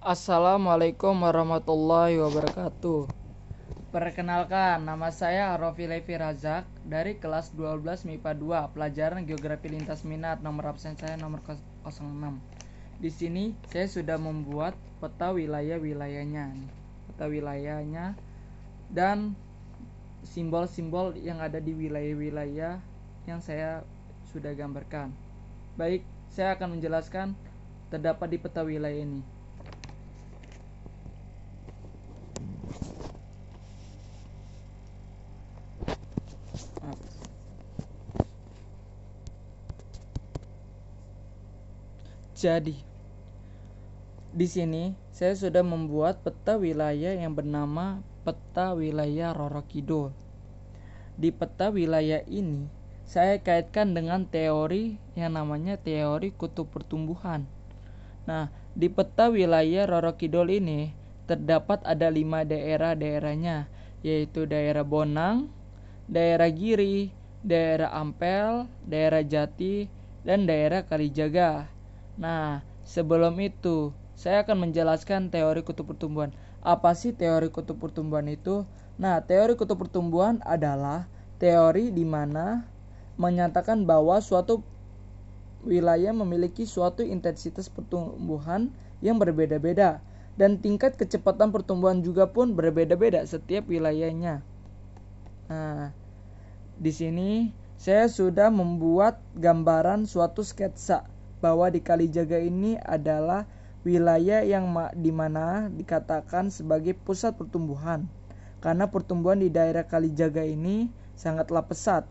Assalamualaikum warahmatullahi wabarakatuh. Perkenalkan, nama saya Arofi Levi Razak dari kelas 12 MIPA 2, pelajaran Geografi Lintas Minat, nomor absen saya nomor 06. Di sini saya sudah membuat peta wilayahnya dan simbol-simbol yang ada di wilayah-wilayah yang saya sudah gambarkan. Baik, saya akan menjelaskan terdapat di peta wilayah ini. Jadi, di sini saya sudah membuat peta wilayah yang bernama peta wilayah Roro Kidul. Di peta wilayah ini, saya kaitkan dengan teori yang namanya teori kutub pertumbuhan. Nah, di peta wilayah Roro Kidul ini terdapat ada 5 daerah-daerahnya, yaitu daerah Bonang, daerah Giri, daerah Ampel, daerah Jati, dan daerah Kalijaga. Nah, sebelum itu, saya akan menjelaskan teori kutub pertumbuhan. Apa sih teori kutub pertumbuhan itu? Nah, teori kutub pertumbuhan adalah teori di mana menyatakan bahwa suatu wilayah memiliki suatu intensitas pertumbuhan yang berbeda-beda dan tingkat kecepatan pertumbuhan juga pun berbeda-beda setiap wilayahnya. Nah, di sini saya sudah membuat gambaran suatu sketsa bahwa di Kalijaga ini adalah wilayah yang dimana dikatakan sebagai pusat pertumbuhan karena pertumbuhan di daerah Kalijaga ini sangatlah pesat.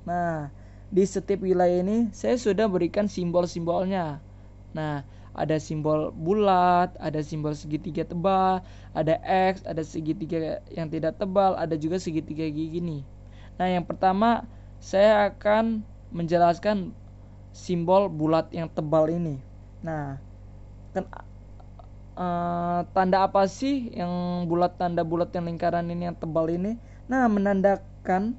Nah, di setiap wilayah ini saya sudah berikan simbol-simbolnya. Nah, ada simbol bulat, ada simbol segitiga tebal, ada X, ada segitiga yang tidak tebal, ada juga segitiga gini. Nah, yang pertama saya akan menjelaskan simbol bulat yang tebal ini. Nah, tanda apa sih yang bulat, tanda bulat yang lingkaran ini yang tebal ini? Nah, menandakan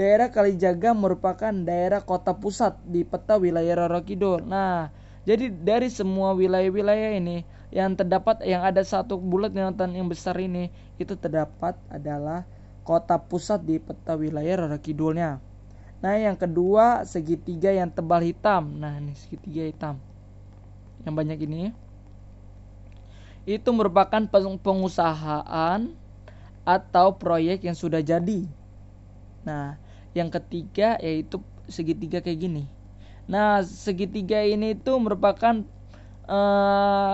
daerah Kalijaga merupakan daerah kota pusat di peta wilayah Roro Kidul. Nah, jadi dari semua wilayah-wilayah ini yang terdapat yang ada satu bulat yang besar ini, itu terdapat adalah kota pusat di peta wilayah Roro Kidulnya. Nah, yang kedua segitiga yang tebal hitam. Nah, ini segitiga hitam yang banyak ini itu merupakan pengusahaan atau proyek yang sudah jadi. Nah, yang ketiga yaitu segitiga kayak gini. Nah, segitiga ini itu merupakan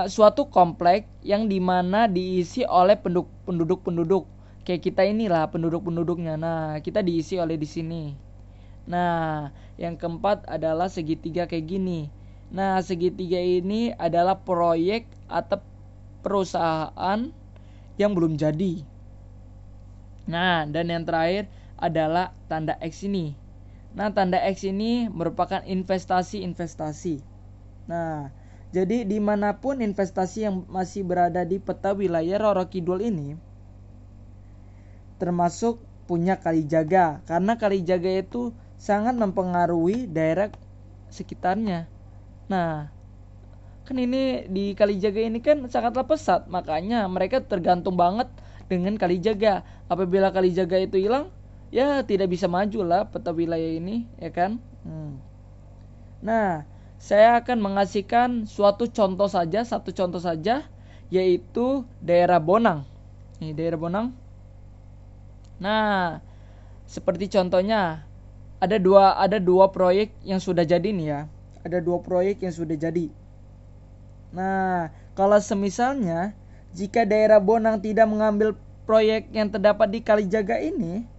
suatu komplek yang dimana diisi oleh penduduk-penduduk kayak kita inilah penduduk-penduduknya. Nah, kita diisi oleh di sini. Nah, yang keempat adalah segitiga kayak gini. Nah, segitiga ini adalah proyek atau perusahaan yang belum jadi. Nah, dan yang terakhir adalah tanda X ini. Nah, tanda X ini merupakan investasi-investasi. Nah, jadi dimanapun investasi yang masih berada di peta wilayah Roro Kidul ini, termasuk punya Kalijaga, karena Kalijaga itu sangat mempengaruhi daerah sekitarnya. Nah, kan ini di Kalijaga ini kan sangatlah pesat, makanya mereka tergantung banget dengan Kalijaga. Apabila Kalijaga itu hilang, ya tidak bisa maju lah peta wilayah ini, ya kan? Nah, saya akan mengasihkan satu contoh saja, yaitu daerah Bonang. Ini daerah Bonang. Nah, seperti contohnya ada dua proyek yang sudah jadi nih ya. Ada dua proyek yang sudah jadi. Nah, kalau semisalnya jika daerah Bonang tidak mengambil proyek yang terdapat di Kalijaga ini,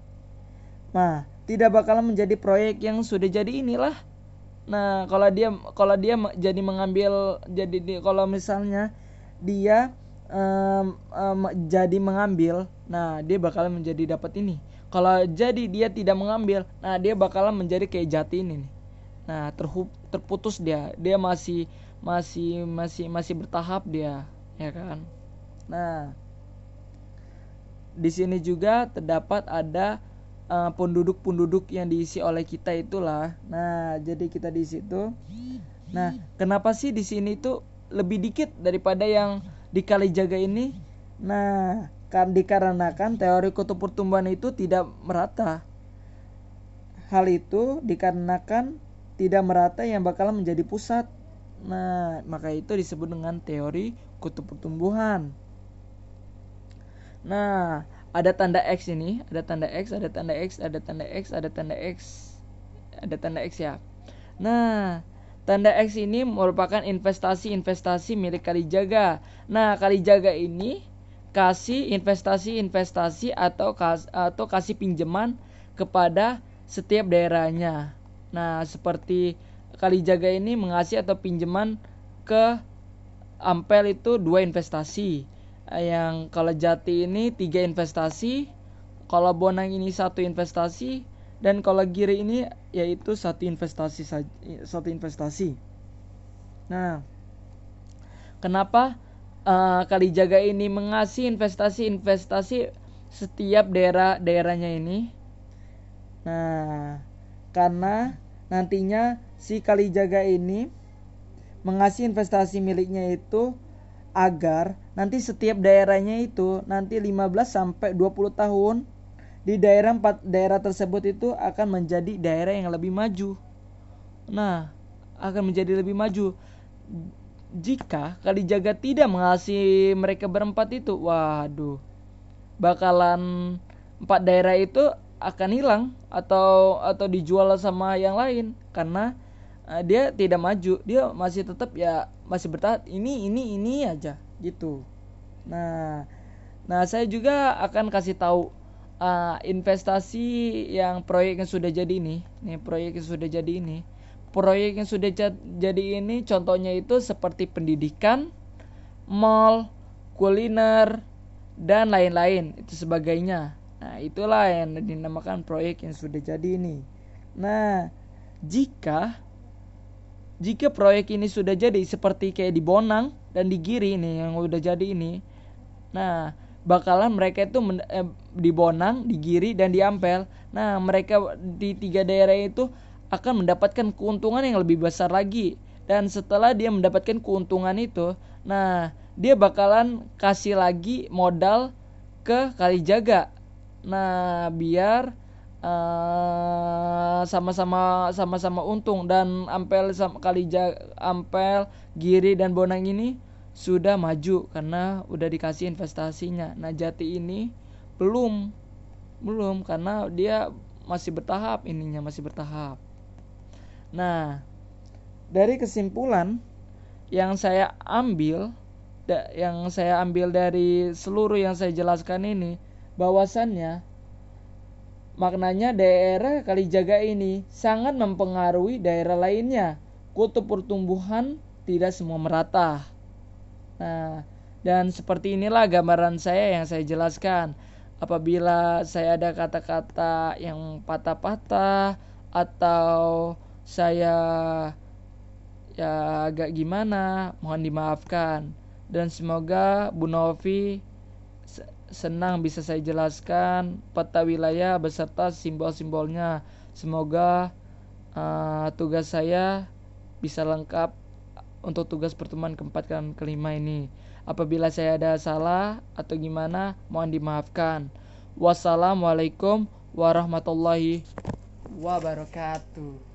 nah tidak bakalan menjadi proyek yang sudah jadi inilah. Nah, kalau dia jadi mengambil kalau misalnya dia jadi mengambil, nah dia bakalan menjadi dapat ini. Kalau jadi dia tidak mengambil, nah dia bakalan menjadi kayak Jati ini nih. Nah, terputus dia masih bertahap dia, ya kan. Nah, di sini juga terdapat ada penduduk-penduduk yang diisi oleh kita itulah. Nah, jadi kita di situ. Nah, kenapa sih di sini tuh lebih dikit daripada yang di Kalijaga ini. Nah, dikarenakan teori kutub pertumbuhan itu tidak merata. Hal itu dikarenakan tidak merata yang bakalan menjadi pusat. Nah, maka itu disebut dengan teori kutub pertumbuhan. Nah, ada tanda X ini, ada tanda X, ada tanda X, ada tanda X, ada tanda X, ada tanda X ya. Nah, tanda X ini merupakan investasi milik Kalijaga. Nah, Kalijaga ini kasih investasi atau kasih pinjaman kepada setiap daerahnya. Nah, seperti Kalijaga ini mengasih atau pinjaman ke Ampel itu 2 investasi. Yang kalau Jati ini 3 investasi, kalau Bonang ini 1 investasi, dan kalau Giri ini yaitu 1 investasi. Nah, kenapa Kalijaga ini mengasih investasi setiap daerahnya ini? Nah, karena nantinya si Kalijaga ini mengasih investasi miliknya itu agar nanti setiap daerahnya itu nanti 15 sampai 20 tahun di daerah tersebut itu akan menjadi daerah yang lebih maju. Nah, akan menjadi lebih maju. Jika Kalijaga tidak mengasih mereka berempat itu, waduh, bakalan 4 daerah itu akan hilang atau dijual sama yang lain karena dia tidak maju, dia masih tetap ya masih bertahan ini aja gitu. Nah, saya juga akan kasih tahu investasi yang proyek yang sudah jadi ini. Proyek yang sudah jadi ini contohnya itu seperti pendidikan, mall, kuliner, dan lain-lain itu sebagainya. Nah, itulah yang dinamakan proyek yang sudah jadi ini. Nah, jika proyek ini sudah jadi seperti kayak di Bonang dan di Giri ini yang udah jadi ini, nah bakalan mereka itu di Bonang, di Giri, dan di Ampel. Nah, mereka di 3 daerah itu akan mendapatkan keuntungan yang lebih besar lagi. Dan setelah dia mendapatkan keuntungan itu, nah dia bakalan kasih lagi modal ke Kalijaga. Nah, biar sama-sama untung. Dan Ampel, Giri, dan Bonang ini sudah maju karena udah dikasih investasinya. Nah, Jati ini belum karena dia masih bertahap. Nah, dari kesimpulan yang saya ambil dari seluruh yang saya jelaskan ini, bahwasannya maknanya daerah Kalijaga ini sangat mempengaruhi daerah lainnya. Kutub pertumbuhan tidak semua merata. Nah, dan seperti inilah gambaran saya yang saya jelaskan. Apabila saya ada kata-kata yang patah-patah atau saya ya agak gimana, mohon dimaafkan. Dan semoga Bu Novi senang bisa saya jelaskan peta wilayah beserta simbol-simbolnya. Semoga tugas saya bisa lengkap untuk tugas pertemuan keempat dan kelima ini. Apabila saya ada salah atau gimana, mohon dimaafkan. Wassalamualaikum warahmatullahi wabarakatuh.